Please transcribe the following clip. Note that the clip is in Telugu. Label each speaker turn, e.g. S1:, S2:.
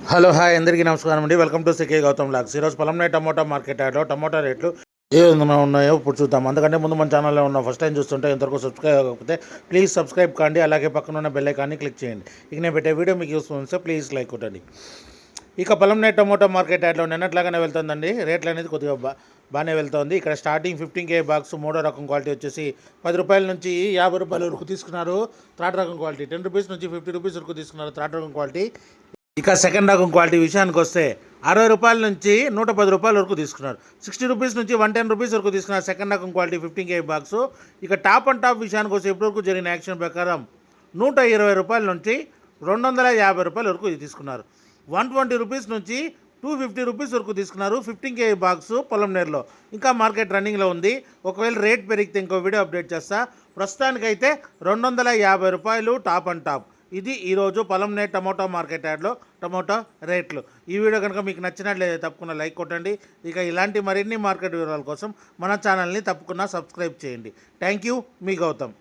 S1: హలో హాయ్ అందరికీ నమస్కారం అండి. Welcome to C K Gautam logs. ఈరోజు పొలంనే టమోటా మార్కెట్ యార్డ్లో టమోటా రేట్లు ఏ విధంగా ఉన్నాయో ఇప్పుడు చూద్దాం. అందుకంటే ముందు మన ఛానల్లో ఉన్న ఫస్ట్ టైం చూస్తుంటే ఇంతవరకు సబ్స్క్రైబ్ అవ్వకపోతే ప్లీజ్ సబ్స్క్రైబ్ కాండి, అలాగే పక్కన ఉన్న బెల్ ఐకాన్ని క్లిక్ చేయండి. ఇక నేను పెట్టే వీడియో మీకు యూస్ఫుల్ ఉంటే ప్లీజ్ లైక్ కొట్టండి. ఇక పొలంనే టమోటా మార్కెట్ యార్డ్లో నిన్నట్లాగానే వెళ్తుందండి. రేట్లు అనేది కొద్దిగా బాగానే వెళ్తుంది. ఇక్కడ స్టార్టింగ్ 15K బాక్స్ మూడో రకం క్వాలిటీ వచ్చేసి 10 రూపాయల నుంచి 50 రూపాయల వరకు తీసుకున్నారు. థర్డ్ రకం క్వాలిటీ 10 రూపీస్ నుంచి 50 రూపీస్ వరకు తీసుకున్నారు థర్డ్ రకం క్వాలిటీ. ఇక సెకండ్ రకం క్వాలిటీ విషయానికి వస్తే 60 రూపాయల నుంచి 110 రూపాయల వరకు తీసుకున్నారు. 60 రూపీస్ నుంచి 110 రూపీస్ వరకు తీసుకున్నారు సెకండ్ రకం క్వాలిటీ 15K బాక్స్. ఇక టాప్ అండ్ టాప్ విషయానికి వస్తే ఇప్పటివరకు జరిగిన యాక్షన్ ప్రకారం 120 రూపాయల నుంచి 250 రూపాయల వరకు తీసుకున్నారు. 120 రూపీస్ నుంచి 250 రూపీస్ వరకు తీసుకున్నారు 15K బాక్స్ పొలంనేరులో. ఇంకా మార్కెట్ రన్నింగ్లో ఉంది. ఒకవేళ రేట్ పెరిగితే ఇంకో వీడియో అప్డేట్ చేస్తా. ప్రస్తుతానికైతే 250 రూపాయలు టాప్ అండ్ టాప్. ఇది ఈరోజు పొలంనే టమోటా మార్కెట్ యార్డ్లో టమోటా రేట్లు. ఈ వీడియో కనుక మీకు నచ్చినట్లయితే తప్పకుండా లైక్ కొట్టండి. ఇక ఇలాంటి మరిన్ని మార్కెట్ వివరాల కోసం మన ఛానల్ని తప్పకుండా సబ్స్క్రైబ్ చేయండి. థ్యాంక్ యూ, మీ గౌతమ్.